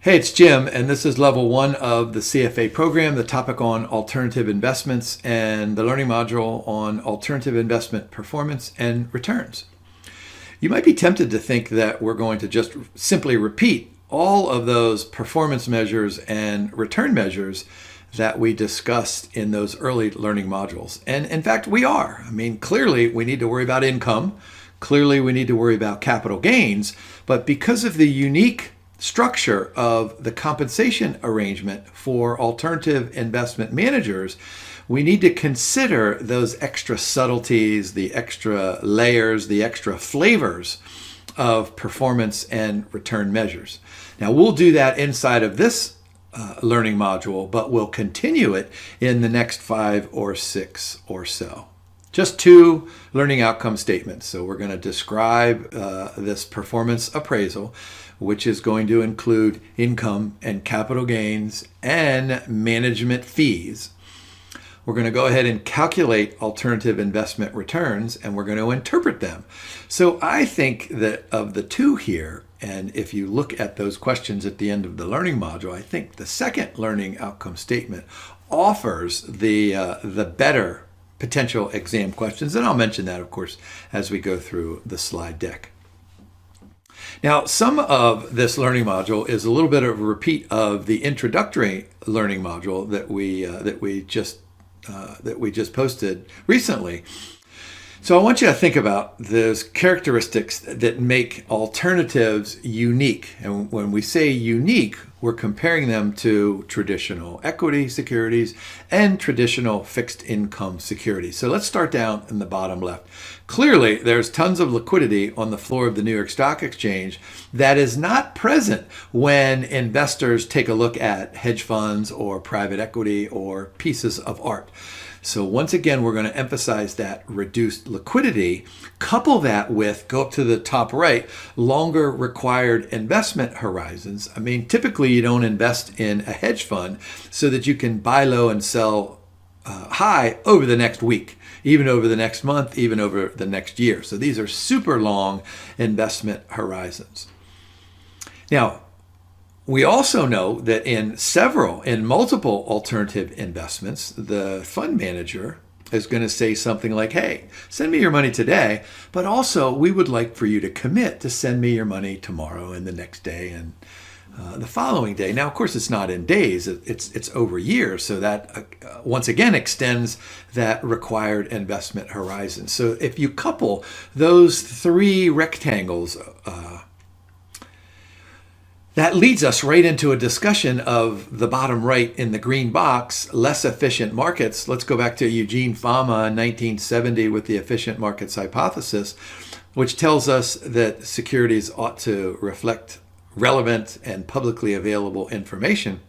Hey, it's Jim, and this is level 1 of the CFA program, the topic on alternative investments and the learning module on alternative investment performance and returns. You might be tempted to think that we're going to just simply repeat all of those performance measures and return measures that we discussed in those early learning modules. And in fact, we are. Clearly we need to worry about income. Clearly we need to worry about capital gains. But because of the unique structure of the compensation arrangement for alternative investment managers, we need to consider those extra subtleties, the extra layers, the extra flavors of performance and return measures. Now, we'll do that inside of this learning module, but we'll continue it in the next 5 or 6 or so. Just 2 learning outcome statements. So we're going to describe this performance appraisal, which is going to include income and capital gains and management fees. We're going to go ahead and calculate alternative investment returns, and we're going to interpret them. So I think that of the 2 here, and if you look at those questions at the end of the learning module, I think the second learning outcome statement offers the better potential exam questions. And I'll mention that, of course, as we go through the slide deck. Now, some of this learning module is a little bit of a repeat of the introductory learning module that we just posted recently. So I want you to think about those characteristics that make alternatives unique. And when we say unique, we're comparing them to traditional equity securities and traditional fixed income securities. So let's start down in the bottom left. Clearly, there's tons of liquidity on the floor of the New York Stock Exchange that is not present when investors take a look at hedge funds or private equity or pieces of art. So once again, we're going to emphasize that reduced liquidity. Couple that with, go up to the top right, longer required investment horizons. Typically you don't invest in a hedge fund so that you can buy low and sell high over the next week, even over the next month, even over the next year. So these are super long investment horizons. Now, we also know that in multiple alternative investments, the fund manager is going to say something like, hey, send me your money today, but also we would like for you to commit to send me your money tomorrow and the next day and the following day. Now, of course, it's not in days, it's over years. So that once again extends that required investment horizon. So if you couple those 3 rectangles, that leads us right into a discussion of the bottom right in the green box, less efficient markets. Let's go back to Eugene Fama in 1970 with the efficient markets hypothesis, which tells us that securities ought to reflect relevant and publicly available information.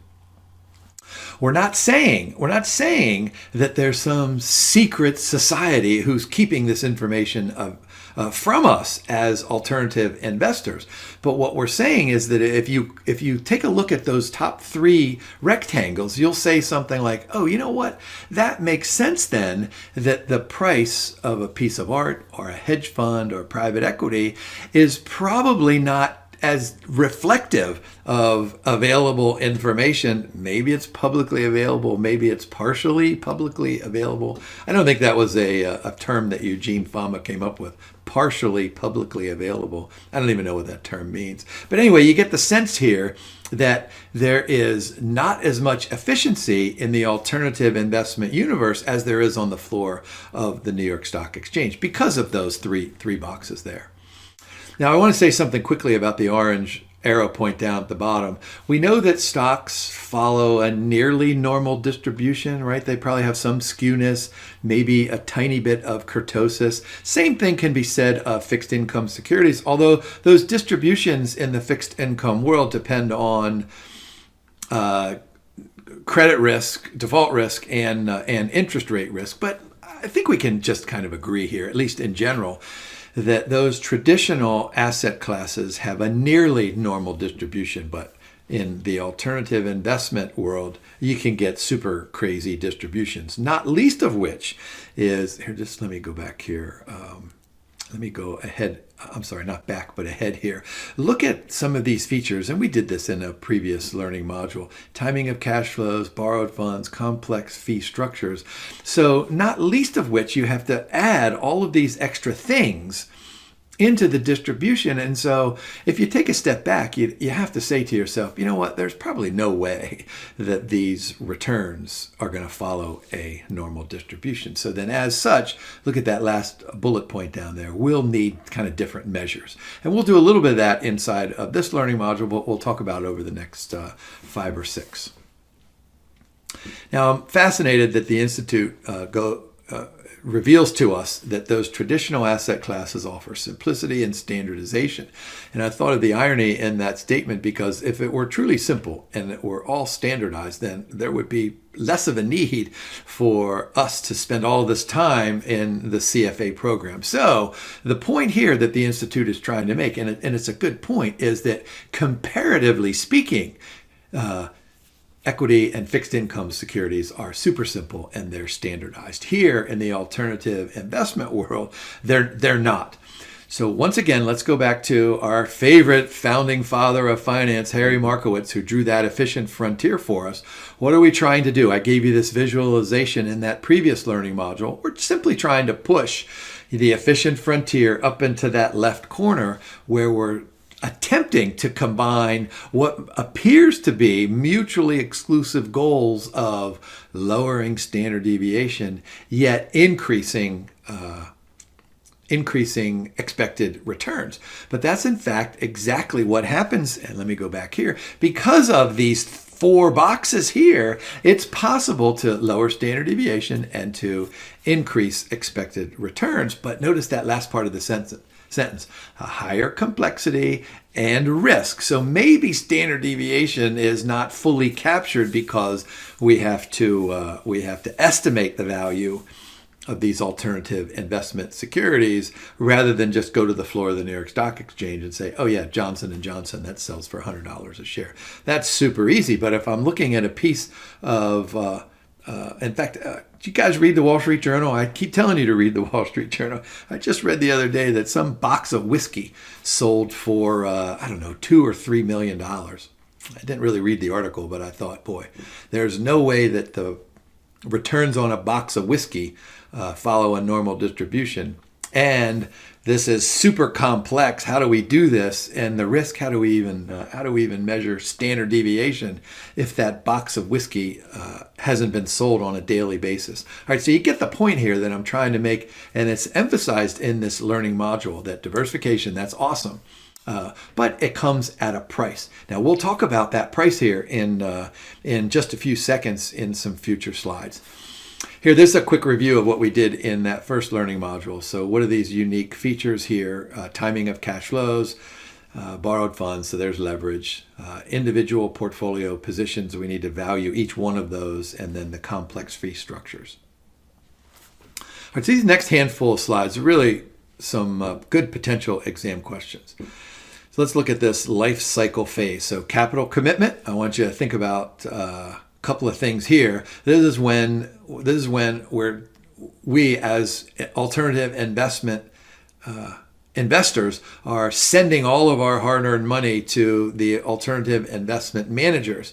We're not saying that there's some secret society who's keeping this information from us as alternative investors. But what we're saying is that if you take a look at those top 3 rectangles, you'll say something like, oh, you know what? That makes sense then, that the price of a piece of art or a hedge fund or private equity is probably not as reflective of available information. Maybe it's publicly available, maybe it's partially publicly available. I don't think that was a term that Eugene Fama came up with, partially publicly available. I don't even know what that term means. But anyway, you get the sense here that there is not as much efficiency in the alternative investment universe as there is on the floor of the New York Stock Exchange because of those three boxes there. Now, I want to say something quickly about the orange arrow point down at the bottom. We know that stocks follow a nearly normal distribution, right? They probably have some skewness, maybe a tiny bit of kurtosis. Same thing can be said of fixed income securities, although those distributions in the fixed income world depend on credit risk, default risk, and interest rate risk. But I think we can just kind of agree here, at least in general, that those traditional asset classes have a nearly normal distribution, but in the alternative investment world, you can get super crazy distributions, not least of which is, here, just let me go back here. Let me go ahead I'm sorry, not back, but ahead here. Look at some of these features, and we did this in a previous learning module. Timing of cash flows, borrowed funds, complex fee structures. So not least of which you have to add all of these extra things into the distribution. And so if you take a step back, you have to say to yourself, you know what, there's probably no way that these returns are going to follow a normal distribution. So then as such, look at that last bullet point down there. We'll need kind of different measures. And we'll do a little bit of that inside of this learning module, but we'll talk about it over the next 5 or 6. Now, I'm fascinated that the Institute reveals to us that those traditional asset classes offer simplicity and standardization. And I thought of the irony in that statement, because if it were truly simple and it were all standardized, then there would be less of a need for us to spend all this time in the CFA program. So the point here that the Institute is trying to make, and it's a good point, is that comparatively speaking, equity and fixed income securities are super simple and they're standardized. Here in the alternative investment world, they're not. So once again, let's go back to our favorite founding father of finance, Harry Markowitz, who drew that efficient frontier for us. What are we trying to do? I gave you this visualization in that previous learning module. We're simply trying to push the efficient frontier up into that left corner where we're attempting to combine what appears to be mutually exclusive goals of lowering standard deviation, yet increasing expected returns. But that's in fact exactly what happens. And let me go back here. Because of these 4 boxes here, it's possible to lower standard deviation and to increase expected returns. But notice that last part of the sentence, a higher complexity and risk. So maybe standard deviation is not fully captured because we have to estimate the value of these alternative investment securities rather than just go to the floor of the New York Stock Exchange and say, oh yeah, Johnson & Johnson, that sells for $100 a share. That's super easy. But if I'm looking at a piece of in fact, do you guys read the Wall Street Journal? I keep telling you to read the Wall Street Journal. I just read the other day that some box of whiskey sold for, $2 or $3 million. I didn't really read the article, but I thought, boy, there's no way that the returns on a box of whiskey follow a normal distribution. And this is super complex. How do we do this? And the risk, how do we even measure standard deviation if that box of whiskey hasn't been sold on a daily basis? All right, so you get the point here that I'm trying to make, and it's emphasized in this learning module that diversification, that's awesome. But it comes at a price. Now we'll talk about that price here in just a few seconds in some future slides. Here, this is a quick review of what we did in that first learning module. So what are these unique features here? Timing of cash flows, borrowed funds, so there's leverage, individual portfolio positions, we need to value each one of those, and then the complex fee structures. All right, so these next handful of slides are really some good potential exam questions. So let's look at this life cycle phase. So capital commitment, I want you to think about couple of things here. This is when we as alternative investment investors are sending all of our hard-earned money to the alternative investment managers.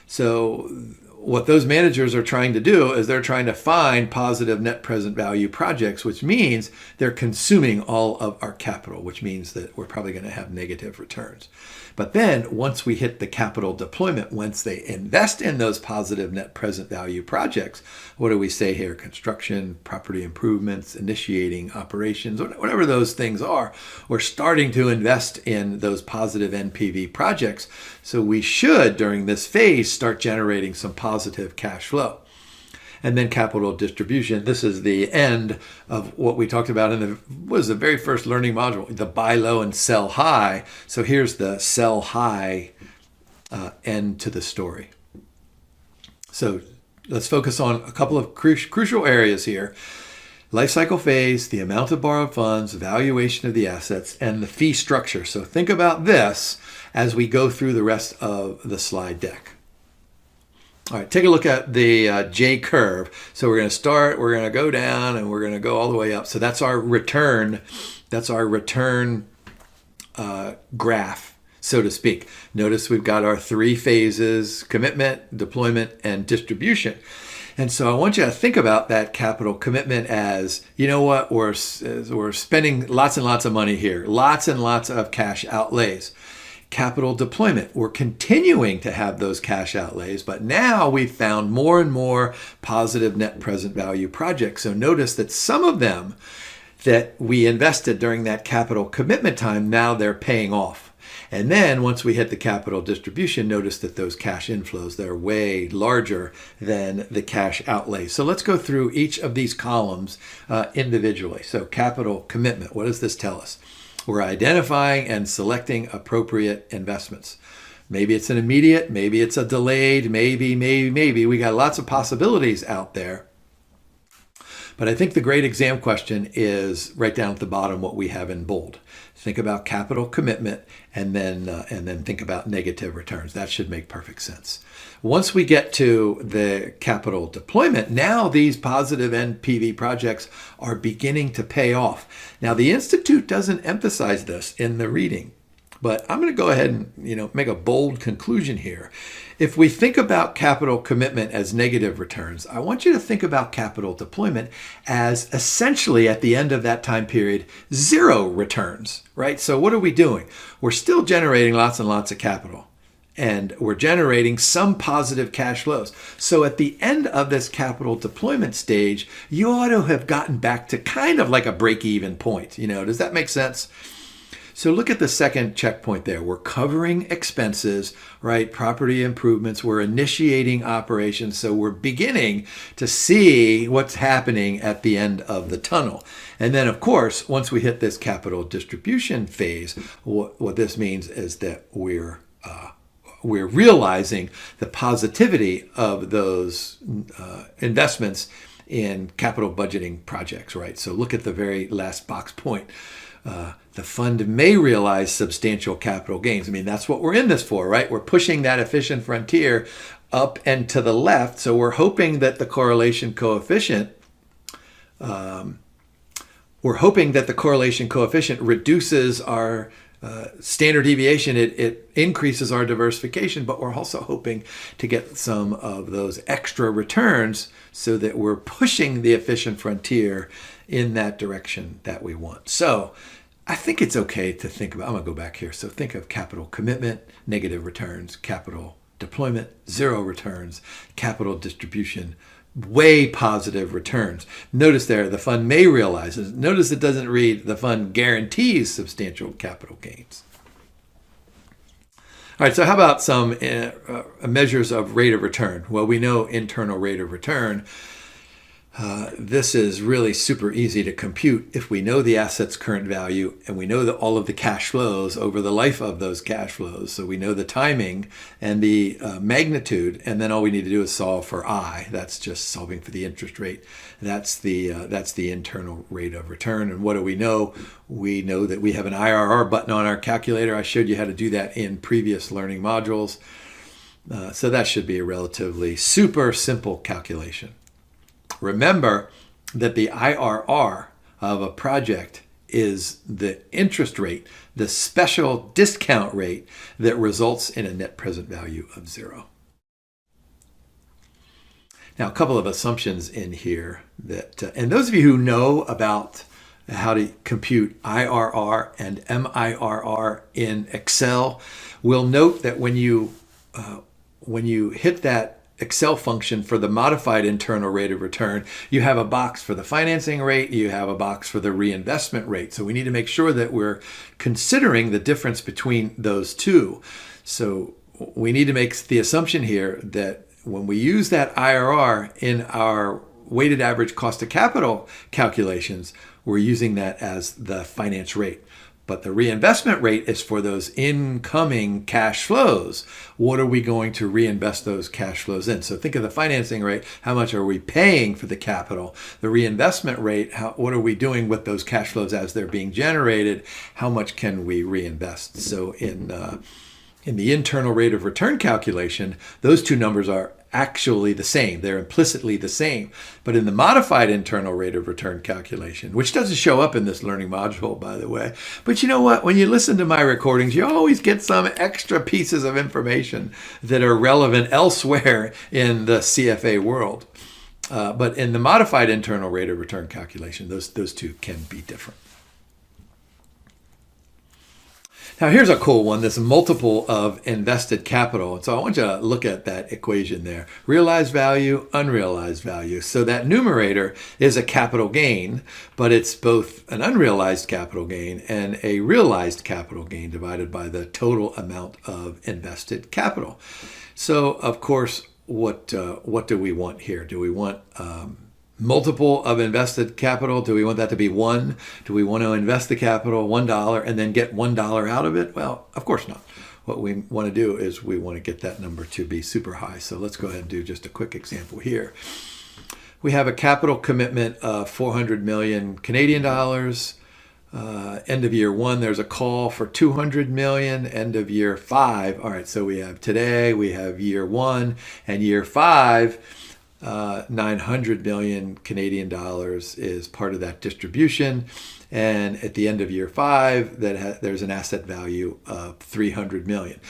So what those managers are trying to do is they're trying to find positive net present value projects, which means they're consuming all of our capital, which means that we're probably going to have negative returns. But then once we hit the capital deployment, once they invest in those positive net present value projects, what do we say here? Construction, property improvements, initiating operations, whatever those things are, we're starting to invest in those positive NPV projects. So we should, during this phase, start generating some positive cash flow. And then capital distribution. This is the end of what we talked about in the very first learning module, the buy low and sell high. So here's the sell high end to the story. So let's focus on a couple of crucial areas here. Life cycle phase, the amount of borrowed funds, valuation of the assets, and the fee structure. So think about this as we go through the rest of the slide deck. All right, take a look at the J curve. So we're going to start, we're going to go down, and we're going to go all the way up. So that's our return. That's our return graph, so to speak. Notice we've got our three phases: commitment, deployment, and distribution. And so I want you to think about that capital commitment as, you know what, we're spending lots and lots of money here, lots and lots of cash outlays. Capital deployment, we're continuing to have those cash outlays, but now we've found more and more positive net present value projects. So notice that some of them that we invested during that capital commitment time, now they're paying off. And then once we hit the capital distribution, notice that those cash inflows, they're way larger than the cash outlays. So let's go through each of these columns individually. So capital commitment, what does this tell us? We're identifying and selecting appropriate investments. Maybe it's an immediate, maybe it's a delayed, maybe. We got lots of possibilities out there. But I think the great exam question is right down at the bottom, what we have in bold. Think about capital commitment and then think about negative returns. That should make perfect sense. Once we get to the capital deployment, now these positive NPV projects are beginning to pay off. Now the Institute doesn't emphasize this in the reading, but I'm going to go ahead and make a bold conclusion here. If we think about capital commitment as negative returns, I want you to think about capital deployment as essentially at the end of that time period, zero returns, right? So what are we doing? We're still generating lots and lots of capital, and we're generating some positive cash flows. So at the end of this capital deployment stage, you ought to have gotten back to kind of like a break-even point. Does that make sense? So look at the second checkpoint there. We're covering expenses, right? Property improvements. We're initiating operations. So we're beginning to see what's happening at the end of the tunnel. And then, of course, once we hit this capital distribution phase, what this means is that we're realizing the positivity of those investments in capital budgeting projects, right? So look at the very last box point. The fund may realize substantial capital gains. That's what we're in this for, right? We're pushing that efficient frontier up and to the left. So we're hoping that the correlation coefficient, reduces our standard deviation. It increases our diversification, but we're also hoping to get some of those extra returns so that we're pushing the efficient frontier in that direction that we want. So I think it's okay to think about, I'm going to go back here. So think of capital commitment, negative returns, capital deployment, zero returns, capital distribution, way positive returns. Notice there, the fund may realize. Notice it doesn't read the fund guarantees substantial capital gains. All right, so how about some measures of rate of return? Well, we know internal rate of return. This is really super easy to compute if we know the asset's current value and we know all of the cash flows over the life of those cash flows. So we know the timing and the magnitude, and then all we need to do is solve for I. That's just solving for the interest rate. That's the internal rate of return. And what do we know? We know that we have an IRR button on our calculator. I showed you how to do that in previous learning modules. So that should be a relatively super simple calculation. Remember that the IRR of a project is the interest rate, the special discount rate that results in a net present value of zero. Now, a couple of assumptions in here that, and those of you who know about how to compute IRR and MIRR in Excel will note that when you hit that Excel function for the modified internal rate of return, you have a box for the financing rate, you have a box for the reinvestment rate. So we need to make sure that we're considering the difference between those two. So we need to make the assumption here that when we use that IRR in our weighted average cost of capital calculations, we're using that as the finance rate. But the reinvestment rate is for those incoming cash flows. What are we going to reinvest those cash flows in? So think of the financing rate. How much are we paying for the capital? The reinvestment rate, what are we doing with those cash flows as they're being generated? How much can we reinvest? So in In the internal rate of return calculation, those two numbers are actually the same. They're implicitly the same. But in the modified internal rate of return calculation, which doesn't show up in this learning module, by the way, but you know what? When you listen to my recordings, you always get some extra pieces of information that are relevant elsewhere in the CFA world. But in the modified internal rate of return calculation, those two can be different. Now here's a cool one, this multiple of invested capital. So I want you to look at that equation there. Realized value, unrealized value. So that numerator is a capital gain, but it's both an unrealized capital gain and a realized capital gain divided by the total amount of invested capital. So of course, what do we want here? Do we want multiple of invested capital? Do we want that to be 1? Do we want to invest the capital $1 and then get $1 out of it? Well, of course not. What we want to do is we want to get that number to be super high. So let's go ahead and do just a quick example here. We have a capital commitment of 400 million Canadian dollars. End of year 1, there's a call for 200 million. End of year 5. All right, so we have today, we have year 1 and year 5. 900 million Canadian dollars is part of that distribution. And at the end of year 5, there's an asset value of 300 million.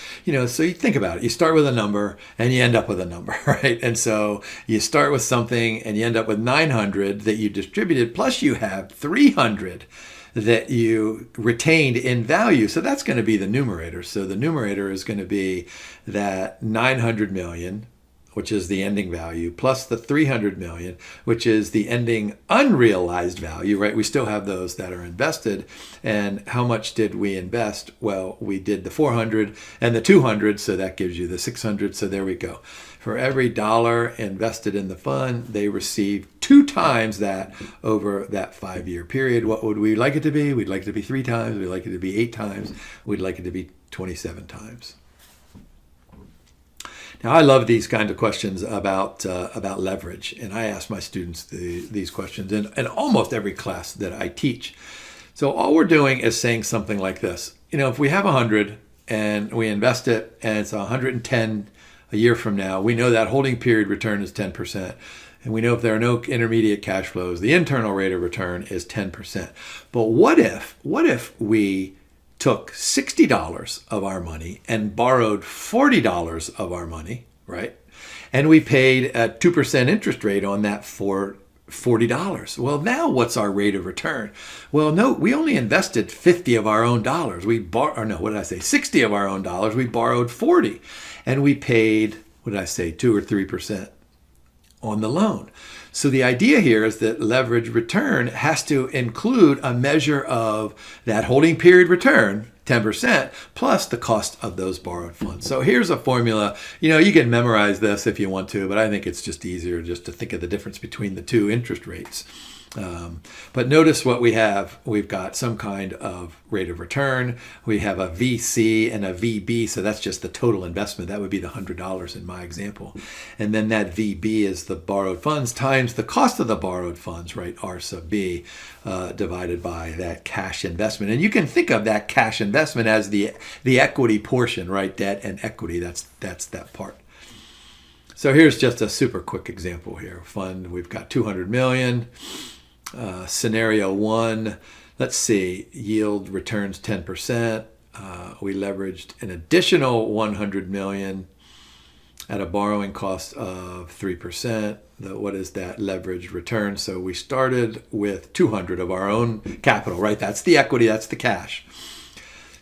So you think about it. You start with a number and you end up with a number, right? And so you start with something and you end up with 900 that you distributed, plus you have 300 that you retained in value. So that's going to be the numerator. So the numerator is going to be that 900 million, which is the ending value, plus the 300 million, which is the ending unrealized value, right? We still have those that are invested. And how much did we invest? Well, we did the 400 and the 200, so that gives you the 600. So there we go. For every dollar invested in the fund, they receive 2 times that over that 5-year period. What would we like it to be? We'd like it to be 3 times. We'd like it to be 8 times. We'd like it to be 27 times. Now, I love these kind of questions about leverage, and I ask my students these questions in almost every class that I teach. So all we're doing is saying something like this. If we have 100 and we invest it and it's 110 a year from now, we know that holding period return is 10%. And we know if there are no intermediate cash flows, the internal rate of return is 10%. But what if we took $60 of our money and borrowed $40 of our money, right? And we paid a 2% interest rate on that for $40. Well, now what's our rate of return? Well, no, we only invested 50 of our own dollars. 60 of our own dollars. We borrowed 40. And we paid, 2 or 3% on the loan. So the idea here is that leverage return has to include a measure of that holding period return, 10%, plus the cost of those borrowed funds. So here's a formula. You can memorize this if you want to, but I think it's just easier just to think of the difference between the two interest rates. But notice what we have. We've got some kind of rate of return. We have a VC and a VB, so that's just the total investment. That would be the $100 in my example. And then that VB is the borrowed funds times the cost of the borrowed funds, right? R sub B divided by that cash investment. And you can think of that cash investment as the equity portion, right? Debt and equity, that's that part. So here's just a super quick example here. Fund, we've got 200 million. Scenario 1, let's see, yield returns 10%. We leveraged an additional 100 million at a borrowing cost of 3%. What is that leveraged return? So we started with 200 of our own capital, right? That's the equity, that's the cash.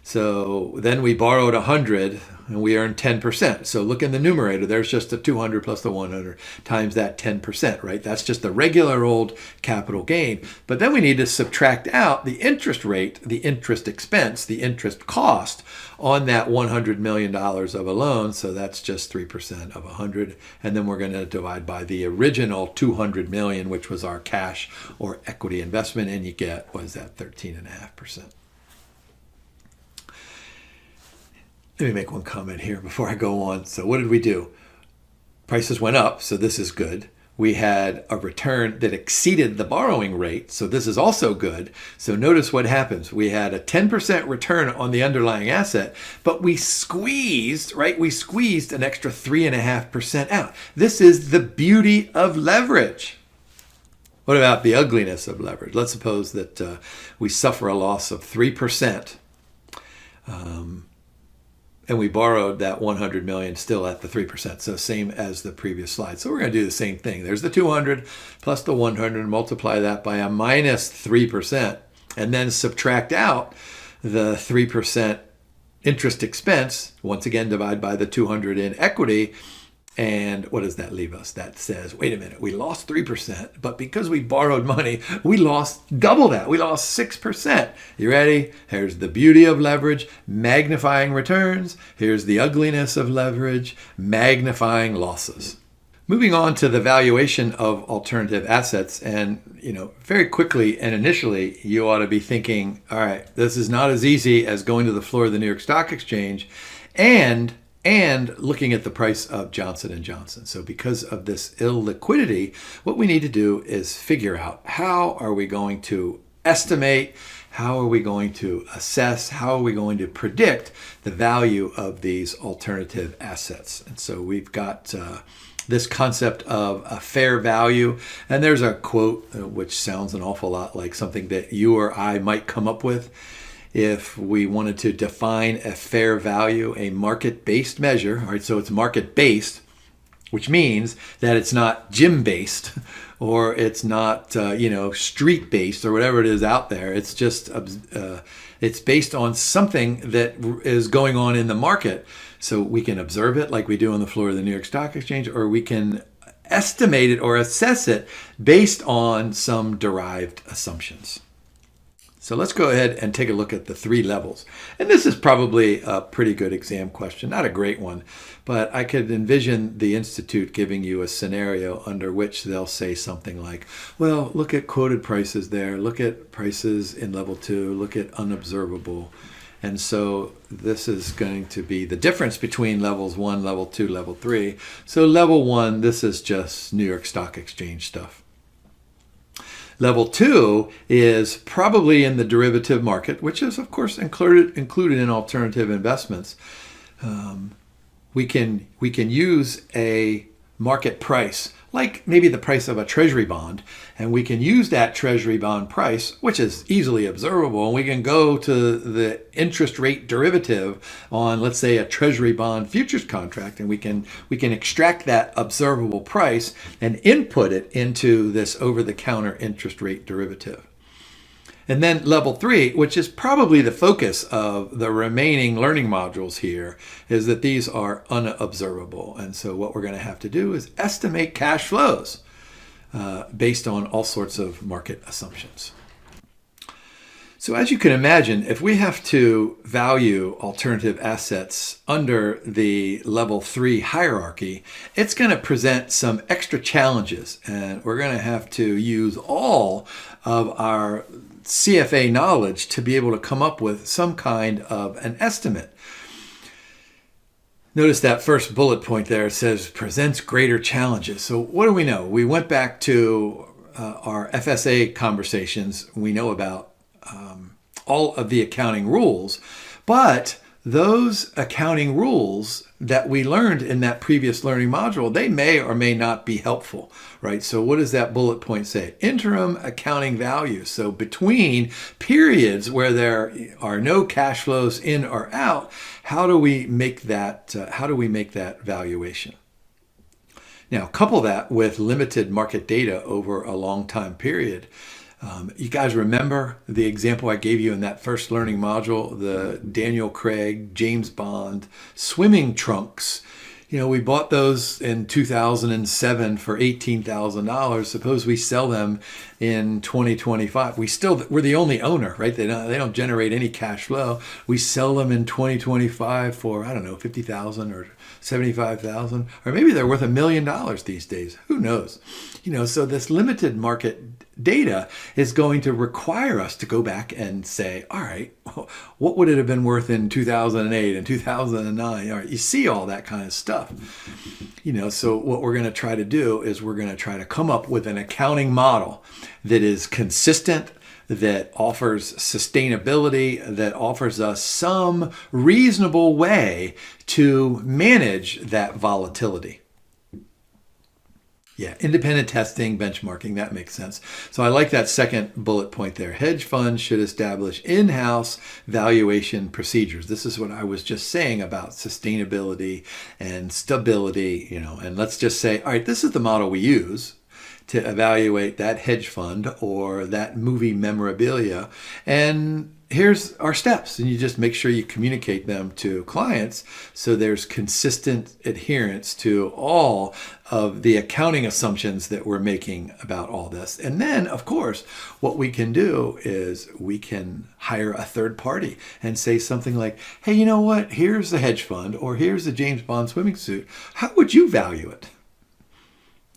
So then we borrowed 100 and we earned 10%. So look in the numerator, there's just the 200 plus the 100 times that 10%, right? That's just the regular old capital gain. But then we need to subtract out the interest rate, the interest expense, the interest cost on that $100 million of a loan. So that's just 3% of 100. And then we're going to divide by the original 200 million, which was our cash or equity investment. And you get, 13.5%. Let me make one comment here before I go on. So what did we do? Prices went up, so this is good. We had a return that exceeded the borrowing rate. So this is also good. So notice what happens. We had a 10% return on the underlying asset, but we squeezed, right? We squeezed an extra 3.5% out. This is the beauty of leverage. What about the ugliness of leverage? Let's suppose that we suffer a loss of 3%. And we borrowed that 100 million still at the 3%. So same as the previous slide. So we're going to do the same thing. There's the 200 plus the 100, multiply that by a minus 3%, and then subtract out the 3% interest expense. Once again, divide by the 200 in equity. And what does that leave us? That says, wait a minute, we lost 3%, but because we borrowed money, we lost double that. We lost 6%. You ready? Here's the beauty of leverage, magnifying returns. Here's the ugliness of leverage, magnifying losses. Moving on to the valuation of alternative assets, and very quickly and initially, you ought to be thinking, all right, this is not as easy as going to the floor of the New York Stock Exchange and looking at the price of Johnson & Johnson. So because of this illiquidity, what we need to do is figure out how are we going to estimate, how are we going to assess, how are we going to predict the value of these alternative assets. And so we've got this concept of a fair value. And there's a quote which sounds an awful lot like something that you or I might come up with. If we wanted to define a fair value, a market-based measure, all right, so it's market-based, which means that it's not gym-based or it's not, street-based or whatever it is out there. It's just, it's based on something that is going on in the market. So we can observe it like we do on the floor of the New York Stock Exchange, or we can estimate it or assess it based on some derived assumptions. So let's go ahead and take a look at the three levels. And this is probably a pretty good exam question, not a great one, but I could envision the Institute giving you a scenario under which they'll say something like, well, look at quoted prices there, look at prices in level 2, look at unobservable. And so this is going to be the difference between levels 1, level 2, level 3. So level 1, this is just New York Stock Exchange stuff. Level 2 is probably in the derivative market, which is, of course, included in alternative investments. We can use a market price, like maybe the price of a treasury bond, and we can use that treasury bond price, which is easily observable, and we can go to the interest rate derivative on, let's say, a treasury bond futures contract, and we can extract that observable price and input it into this over-the-counter interest rate derivative. And then level 3, which is probably the focus of the remaining learning modules here, is that these are unobservable. And so what we're going to have to do is estimate cash flows based on all sorts of market assumptions. So as you can imagine, if we have to value alternative assets under the level 3 hierarchy, it's going to present some extra challenges. And we're going to have to use all of our CFA knowledge to be able to come up with some kind of an estimate. Notice that first bullet point there, it says presents greater challenges. So what do we know? We went back to our FSA conversations. We know about all of the accounting rules, but those accounting rules that we learned in that previous learning module, they may or may not be helpful, right? So what does that bullet point say? Interim accounting value. So between periods where there are no cash flows in or out, how do we make that valuation? Now, couple that with limited market data over a long time period. You guys remember the example I gave you in that first learning module, the Daniel Craig, James Bond swimming trunks. We bought those in 2007 for $18,000. Suppose we sell them in 2025. We're the only owner, right? They don't generate any cash flow. We sell them in 2025 for, I don't know, $50,000 or $75,000, or maybe they're worth $1 million these days. Who knows? So this limited market data is going to require us to go back and say, all right, what would it have been worth in 2008 and 2009? All right, you see all that kind of stuff. So what we're going to try to do is we're going to try to come up with an accounting model that is consistent, that offers sustainability, that offers us some reasonable way to manage that volatility. Yeah, independent testing, benchmarking, that makes sense. So I like that second bullet point there. Hedge funds should establish in-house valuation procedures. This is what I was just saying about sustainability and stability, and let's just say, all right, this is the model we use to evaluate that hedge fund or that movie memorabilia. And here's our steps. And you just make sure you communicate them to clients so there's consistent adherence to all of the accounting assumptions that we're making about all this. And then, of course, what we can do is we can hire a third party and say something like, hey, you know what? Here's the hedge fund, or here's the James Bond swimming suit. How would you value it?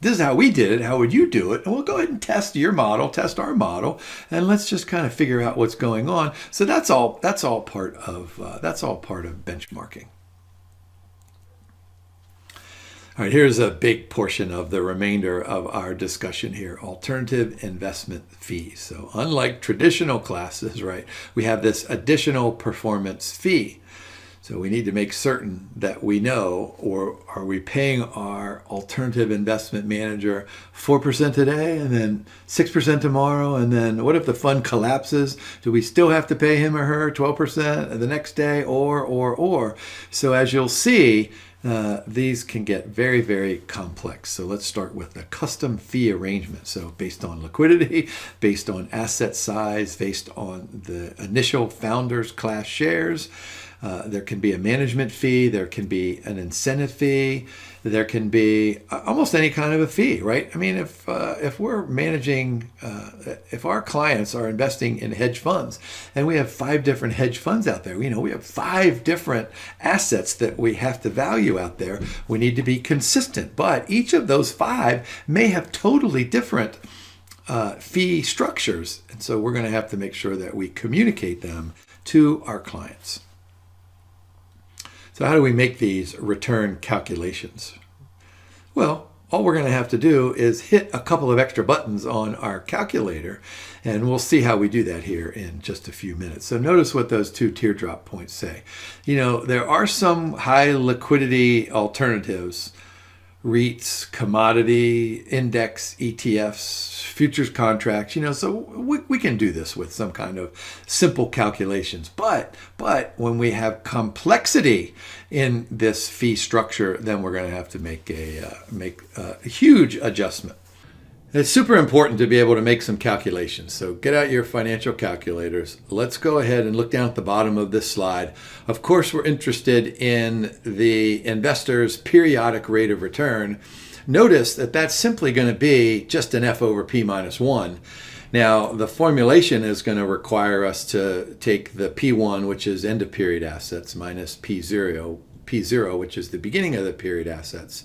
This is how we did it. How would you do it? And we'll go ahead and test your model, test our model, and let's just kind of figure out what's going on. So that's all part of benchmarking. All right, here's a big portion of the remainder of our discussion here: alternative investment fees. So unlike traditional classes, right, we have this additional performance fee. So we need to make certain that we know, or are we paying our alternative investment manager 4% today and then 6% tomorrow? And then what if the fund collapses? Do we still have to pay him or her 12% the next day, or? So as you'll see, these can get very, very complex. So let's start with the custom fee arrangement. So based on liquidity, based on asset size, based on the initial founders class shares, there can be a management fee, there can be an incentive fee, there can be almost any kind of a fee, right? I mean, if we're managing, if our clients are investing in hedge funds, and we have 5 different hedge funds out there, we have 5 different assets that we have to value out there, we need to be consistent. But each of those 5 may have totally different fee structures. And so we're going to have to make sure that we communicate them to our clients. So how do we make these return calculations? Well, all we're going to have to do is hit a couple of extra buttons on our calculator, and we'll see how we do that here in just a few minutes. So notice what those 2 teardrop points say. There are some high liquidity alternatives: REITs, commodity, index, ETFs, futures contracts, so we can do this with some kind of simple calculations. But when we have complexity in this fee structure, then we're going to have to make a huge adjustment. It's super important to be able to make some calculations. So get out your financial calculators. Let's go ahead and look down at the bottom of this slide. Of course, we're interested in the investor's periodic rate of return. Notice that that's simply going to be just an F over P minus 1. Now, the formulation is going to require us to take the P1, which is end of period assets, minus P0, which is the beginning of the period assets.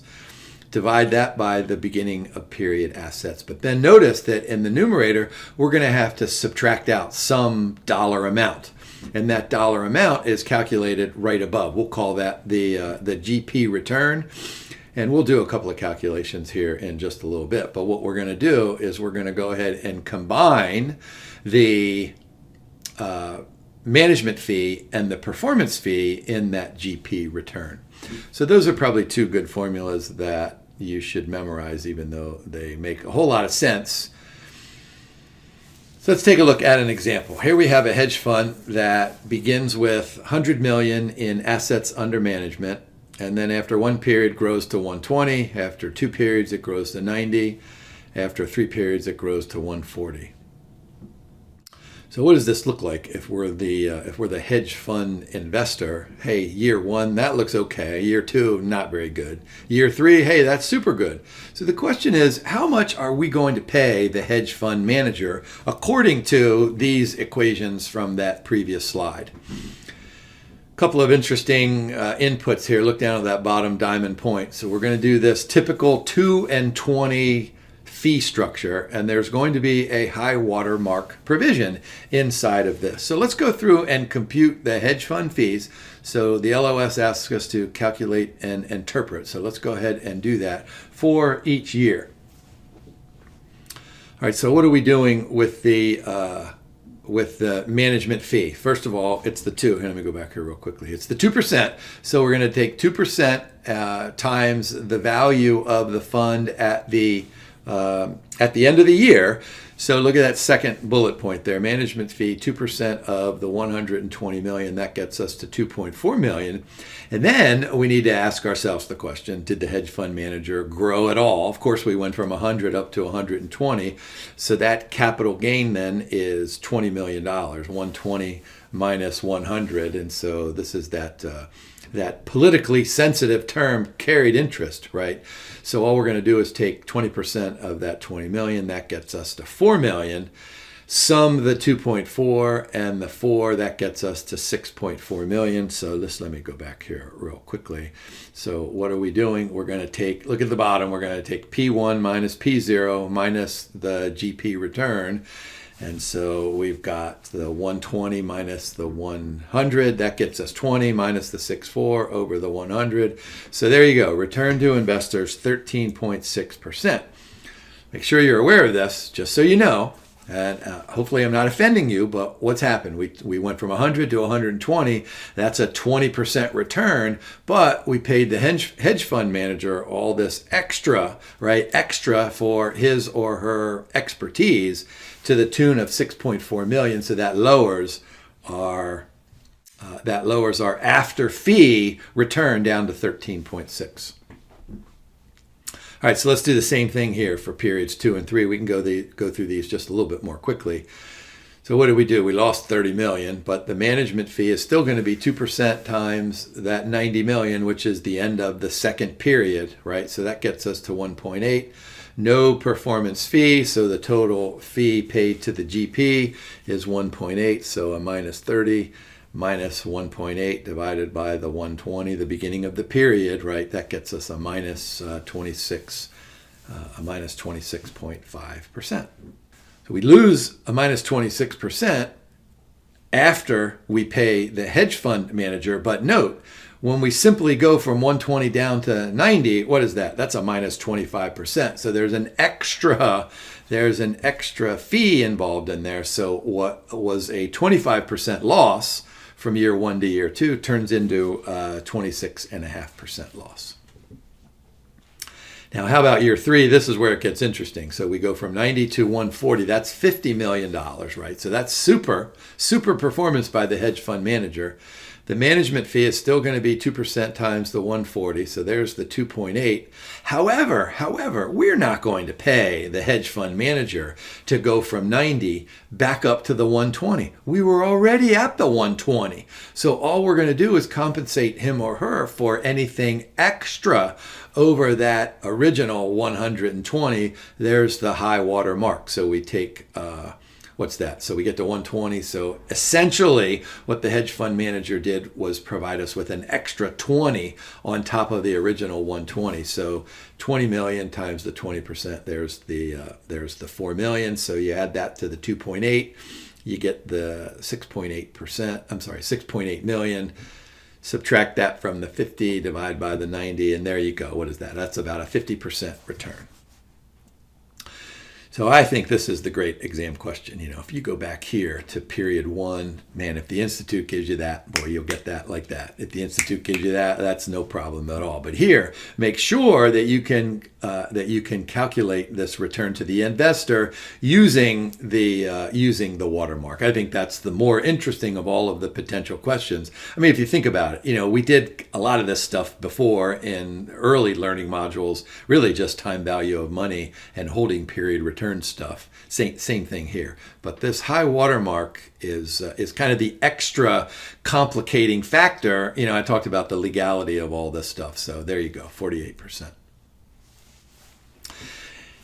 Divide that by the beginning of period assets. But then notice that in the numerator, we're going to have to subtract out some dollar amount. And that dollar amount is calculated right above. We'll call that the GP return. And we'll do a couple of calculations here in just a little bit. But what we're going to do is we're going to go ahead and combine the management fee and the performance fee in that GP return. So those are probably 2 good formulas that you should memorize, even though they make a whole lot of sense. So let's take a look at an example. Here we have a hedge fund that begins with 100 million in assets under management, and then after 1 period grows to 120, after 2 periods it grows to 90, after 3 periods it grows to 140. So what does this look like if we're the hedge fund investor? Hey, year 1, that looks okay. Year 2, not very good. Year 3, hey, that's super good. So the question is, how much are we going to pay the hedge fund manager according to these equations from that previous slide? A couple of interesting inputs here. Look down at that bottom diamond point. So we're going to do this typical 2 and 20 fee structure, and there's going to be a high water mark provision inside of this. So let's go through and compute the hedge fund fees. So the LOS asks us to calculate and interpret. So let's go ahead and do that for each year. All right, so what are we doing with the management fee? First of all, it's the 2. Let me go back here real quickly. It's the 2%. So we're going to take 2% times the value of the fund at the end of the year. So look at that second bullet point there. Management fee, 2% of the 120 million. That gets us to 2.4 million. And then we need to ask ourselves the question, did the hedge fund manager grow at all? Of course, we went from 100 up to 120. So that capital gain then is $20 million, 120 minus 100. And so this is that politically sensitive term, carried interest, right? So all we're going to do is take 20% of that 20 million. That gets us to 4 million. Sum the 2.4 and the 4, that gets us to 6.4 million. So let me go back here real quickly. So what are we doing? We're going to take, look at the bottom, we're going to take P1 minus P0 minus the GP return. And so we've got the 120 minus the 100. That gets us 20 minus the 6.4 over the 100. So there you go. Return to investors, 13.6%. Make sure you're aware of this, just so you know. And hopefully I'm not offending you, but what's happened? We went from 100 to 120. That's a 20% return, but we paid the hedge fund manager all this extra, right? Extra for his or her expertise to the tune of 6.4 million. So that lowers our after fee return down to 13.6. All right, so let's do the same thing here for periods 2 and 3. We can go through these just a little bit more quickly. So what did we do? We lost 30 million, but the management fee is still going to be 2% times that 90 million, which is the end of the second period, right? So that gets us to 1.8. No performance fee, so the total fee paid to the GP is 1.8, so a minus 30. Minus 1.8 divided by the 120, the beginning of the period, right? That gets us a minus 26.5%. So we lose a minus 26% after we pay the hedge fund manager. But note, when we simply go from 120 down to 90, what is that? That's a minus 25%. So there's an extra fee involved in there. So what was a 25% loss from year 1 to year 2 turns into 26.5% loss. Now, how about year 3? This is where it gets interesting. So we go from 90 to 140. That's $50 million, right? So that's super performance by the hedge fund manager. The management fee is still going to be 2% times the 140. So there's the 2.8. However, we're not going to pay the hedge fund manager to go from 90 back up to the 120. We were already at the 120. So all we're going to do is compensate him or her for anything extra over that original 120. There's the high water mark. So we take, what's that? So we get to 120. So essentially what the hedge fund manager did was provide us with an extra 20 on top of the original 120. So 20 million times the 20%, there's the 4 million. So you add that to the 2.8, you get the 6.8 million. Subtract that from the 50, divide by the 90, and there you go. What is that? That's about a 50% return. So I think this is the great exam question. You know, if you go back here to period 1, man, if the Institute gives you that, boy, you'll get that like that. If the Institute gives you that, that's no problem at all. But here, make sure that you can calculate this return to the investor using the watermark. I think that's the more interesting of all of the potential questions. I mean, if you think about it, you know, we did a lot of this stuff before in early learning modules, really just time value of money and holding period return stuff. Same thing here. But this high watermark is kind of the extra complicating factor. You know, I talked about the legality of all this stuff. So there you go, 48%.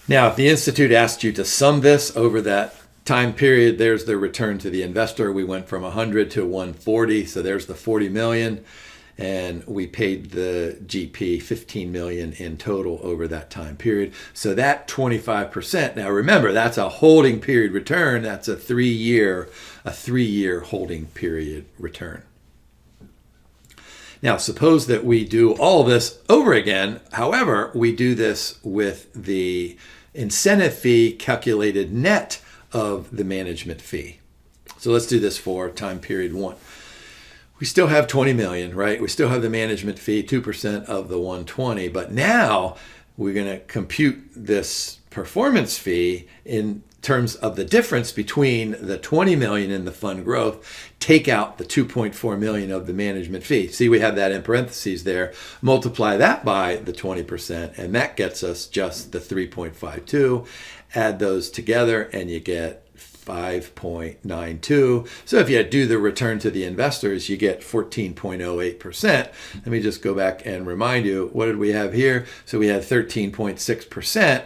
Now, if the Institute asked you to sum this over that time period, there's the return to the investor. We went from 100 to 140, so there's the 40 million. and we paid the GP $15 million in total over that time period. So that 25%, now remember, that's a holding period return. That's a three-year holding period return. Now, suppose that we do all this over again. However, we do this with the incentive fee calculated net of the management fee. So let's do this for time period 1. We still have 20 million, right? We still have the management fee, 2% of the 120, but now we're going to compute this performance fee in terms of the difference between the 20 million in the fund growth, take out the 2.4 million of the management fee. See, we have that in parentheses there. Multiply that by the 20%, and that gets us just the 3.52. Add those together, and you get 5.92. So if you do the return to the investors, you get 14.08%. Let me just go back and remind you, what did we have here? So we had 13.6%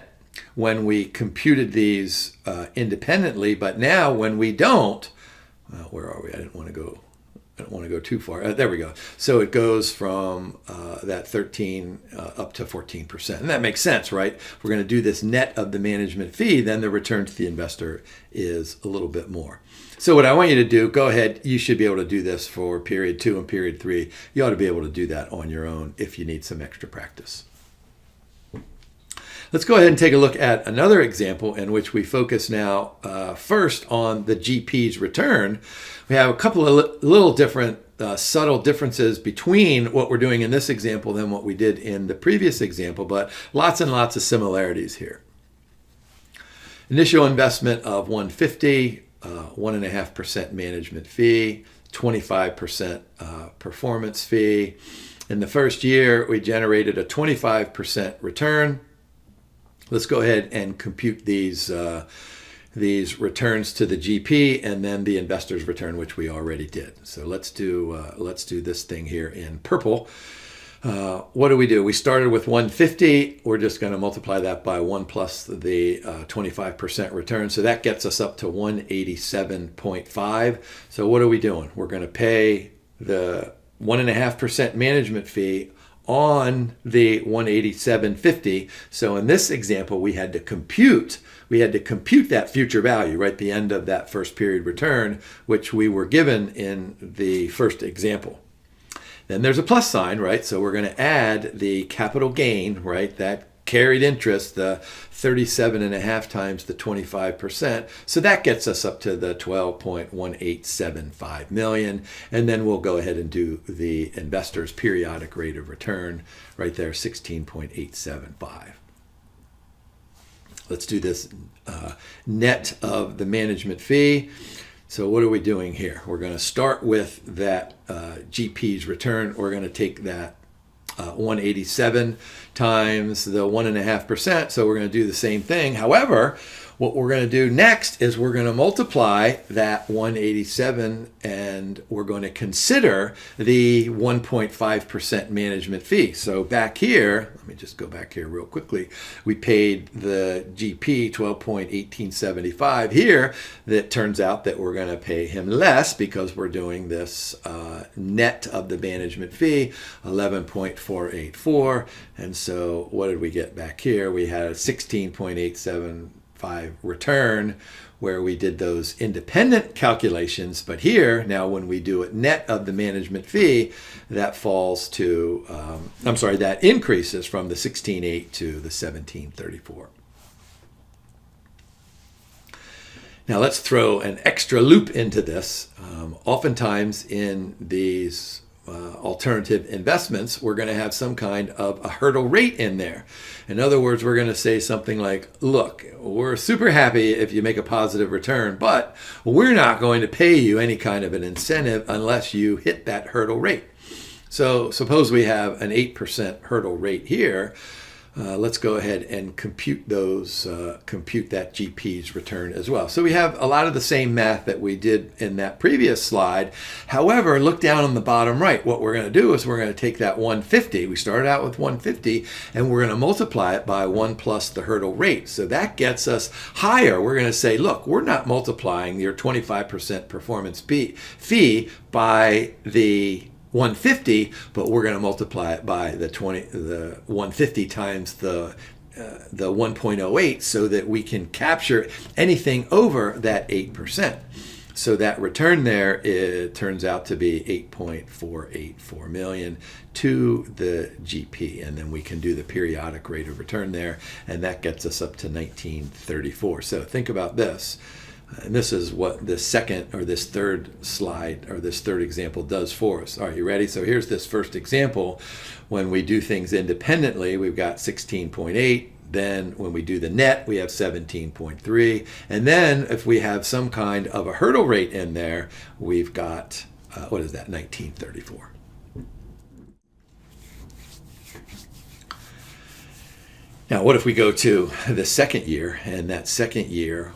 when we computed these independently, but now when we don't, where are we? I don't want to go too far. There we go. So it goes from that 13 up to 14%. And that makes sense, right? If we're going to do this net of the management fee, then the return to the investor is a little bit more. So what I want you to do, go ahead. You should be able to do this for period 2 and period 3. You ought to be able to do that on your own if you need some extra practice. Let's go ahead and take a look at another example in which we focus now first on the GP's return. We have a couple of little different subtle differences between what we're doing in this example than what we did in the previous example, but lots and lots of similarities here. Initial investment of 150, 1.5% management fee, 25% performance fee. In the first year, we generated a 25% return. Let's go ahead and compute these returns to the GP and then the investor's return, which we already did. So let's do this thing here in purple. What do? We started with 150. We're just going to multiply that by 1 plus the 25% return. So that gets us up to 187.5. So what are we doing? We're going to pay the 1.5% management fee on the 187.50. So in this example, we had to compute that future value, right? The end of that first period return, which we were given in the first example. Then there's a plus sign, right? So we're going to add the capital gain, right? That carried interest, the 37.5 times the 25%. So that gets us up to the 12.1875 million. And then we'll go ahead and do the investor's periodic rate of return right there, 16.875. Let's do this net of the management fee. So what are we doing here? We're going to start with that GP's return. We're going to take that 187 times the 1.5%. So we're going to do the same thing. However, what we're going to do next is we're going to multiply that 187 and we're going to consider the 1.5% management fee. So back here, let me just go back here real quickly. We paid the GP 12.1875 here. That turns out that we're going to pay him less because we're doing this net of the management fee, 11.484. And so what did we get back here? We had a 16.875 return where we did those independent calculations, but here now when we do it net of the management fee, that falls to that increases from the 16.8 to the 17.34. Now let's throw an extra loop into this. Oftentimes in these alternative investments, we're going to have some kind of a hurdle rate in there. In other words, we're going to say something like, look, we're super happy if you make a positive return, but we're not going to pay you any kind of an incentive unless you hit that hurdle rate. So suppose we have an 8% hurdle rate here. Let's go ahead and compute that GP's return as well. So we have a lot of the same math that we did in that previous slide. However, look down on the bottom right. What we're going to do is we're going to take that 150. We started out with 150 and we're going to multiply it by 1 plus the hurdle rate. So that gets us higher. We're going to say, look, we're not multiplying your 25% performance fee by the 150, but we're going to multiply it by the 150 times the 1.08 so that we can capture anything over that 8%. So that return there, it turns out to be 8.484 million to the GP. And then we can do the periodic rate of return there, and that gets us up to 1934. So think about this. And this is what this second or this third slide or this third example does for us. Are you ready? So here's this first example. When we do things independently, we've got 16.8. Then when we do the net, we have 17.3. And then if we have some kind of a hurdle rate in there, we've got, what is that, 1934. Now, what if we go to the second year, and that second year,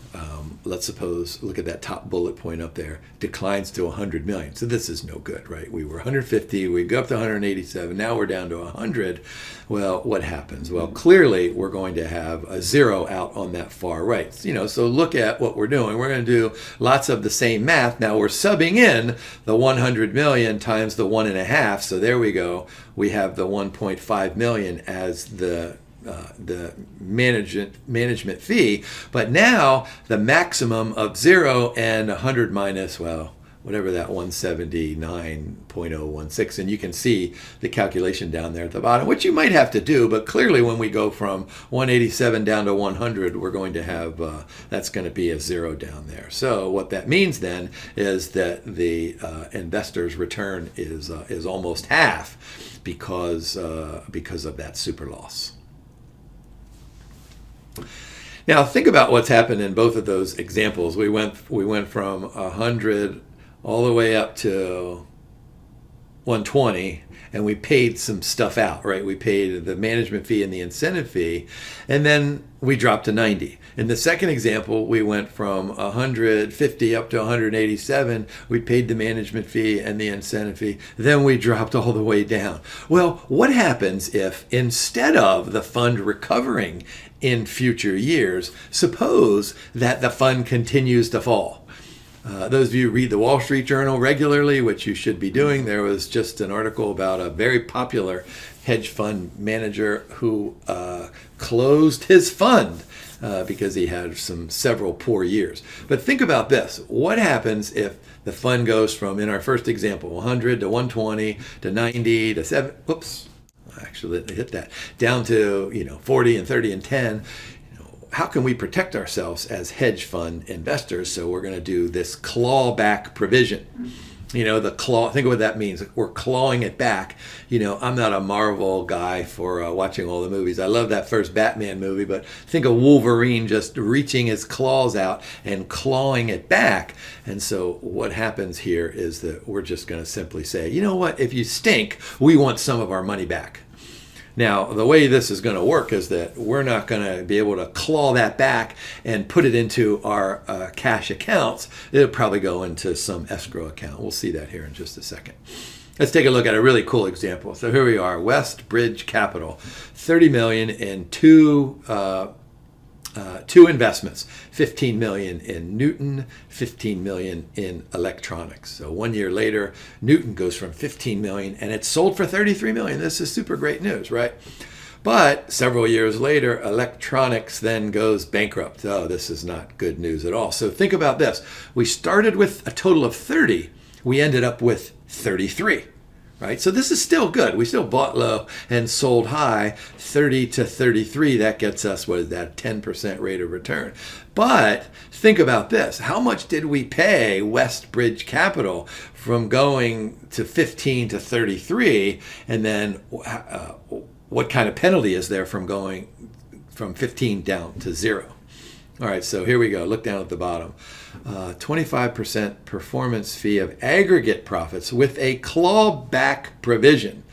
let's suppose, look at that top bullet point up there, declines to 100 million. So this is no good, right? We were 150, we go up to 187, now we're down to 100. Well, what happens? Well, clearly we're going to have a zero out on that far right. So look at what we're doing. We're going to do lots of the same math. Now we're subbing in the 100 million times the 1.5. So there we go. We have the 1.5 million as the management fee, but now the maximum of 0 and 100 minus, well, whatever that 179.016, and you can see the calculation down there at the bottom, which you might have to do, but clearly when we go from 187 down to 100, we're going to have, that's going to be a 0 down there. So what that means then is that the investor's return is almost half because of that super loss. Now think about what's happened in both of those examples. We went from 100 all the way up to 120, and we paid some stuff out, right? We paid the management fee and the incentive fee, and then we dropped to 90. In the second example, we went from 150 up to 187. We paid the management fee and the incentive fee. Then we dropped all the way down. Well, what happens if instead of the fund recovering in future years, suppose that the fund continues to fall? Those of you who read the Wall Street Journal regularly, which you should be doing, there was just an article about a very popular hedge fund manager who closed his fund because he had several poor years. But think about this. What happens if the fund goes from, in our first example, 100 to 120 to 90 to 7, whoops, actually hit that, down to 40 and 30 and 10. How can we protect ourselves as hedge fund investors? So we're going to do this clawback provision. The claw, think of what that means. We're clawing it back. I'm not a Marvel guy for watching all the movies. I love that first Batman movie, but think of Wolverine just reaching his claws out and clawing it back. And so what happens here is that we're just going to simply say, you know what, if you stink, we want some of our money back. Now, the way this is going to work is that we're not going to be able to claw that back and put it into our cash accounts. It'll probably go into some escrow account. We'll see that here in just a second. Let's take a look at a really cool example. So here we are, West Bridge Capital, 30 million in two investments, 15 million in Newton, 15 million in electronics. So 1 year later, Newton goes from 15 million and it's sold for 33 million. This is super great news, right? But several years later, electronics then goes bankrupt. Oh, this is not good news at all. So think about this. We started with a total of 30. We ended up with 33. Right? So this is still good. We still bought low and sold high, 30 to 33. That gets us, what is that, 10% rate of return. But think about this. How much did we pay West Bridge Capital from going to 15 to 33? And then what kind of penalty is there from going from 15 down to 0? All right, so here we go. Look down at the bottom. 25% performance fee of aggregate profits with a clawback provision.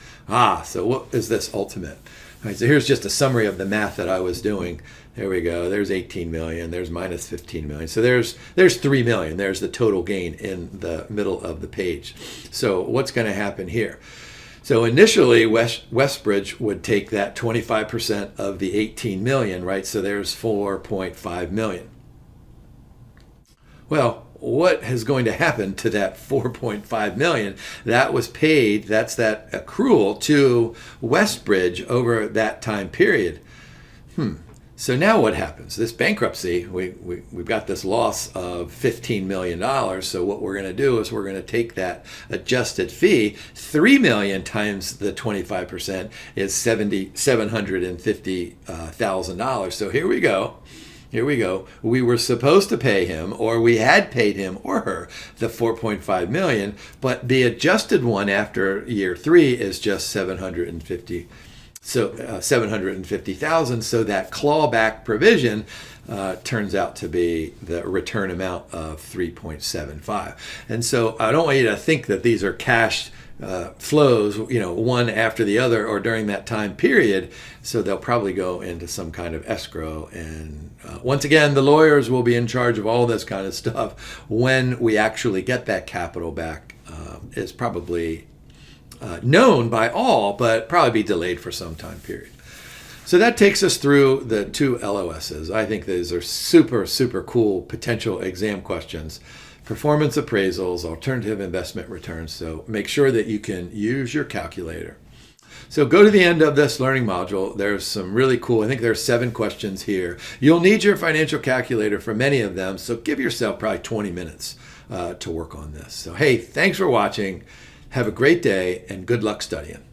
So what is this ultimate? All right, so here's just a summary of the math that I was doing. There we go. There's 18 million. There's minus 15 million. So there's 3 million. There's the total gain in the middle of the page. So what's going to happen here? So initially, Westbridge would take that 25% of the 18 million, right? So there's 4.5 million. Well, what is going to happen to that 4.5 million that was paid, that's that accrual to Westbridge over that time period? So now what happens? This bankruptcy, we've got this loss of $15 million. So what we're going to do is we're going to take that adjusted fee. 3 million times the 25% is $750,000. So here we go. We were supposed to pay him, or we had paid him or her, the 4.5 million, but the adjusted one after year 3 is just 750. So 750,000. So that clawback provision turns out to be the return amount of 3.75. And so I don't want you to think that these are cash flows, one after the other or during that time period. So they'll probably go into some kind of escrow. And once again, the lawyers will be in charge of all this kind of stuff. When we actually get that capital back, is probably known by all, but probably be delayed for some time period. So that takes us through the 2 LOSs. I think these are super, super cool potential exam questions. Performance appraisals, alternative investment returns. So make sure that you can use your calculator. So go to the end of this learning module. There's some really cool, I think there's 7 questions here. You'll need your financial calculator for many of them. So give yourself probably 20 minutes to work on this. So hey, thanks for watching. Have a great day and good luck studying.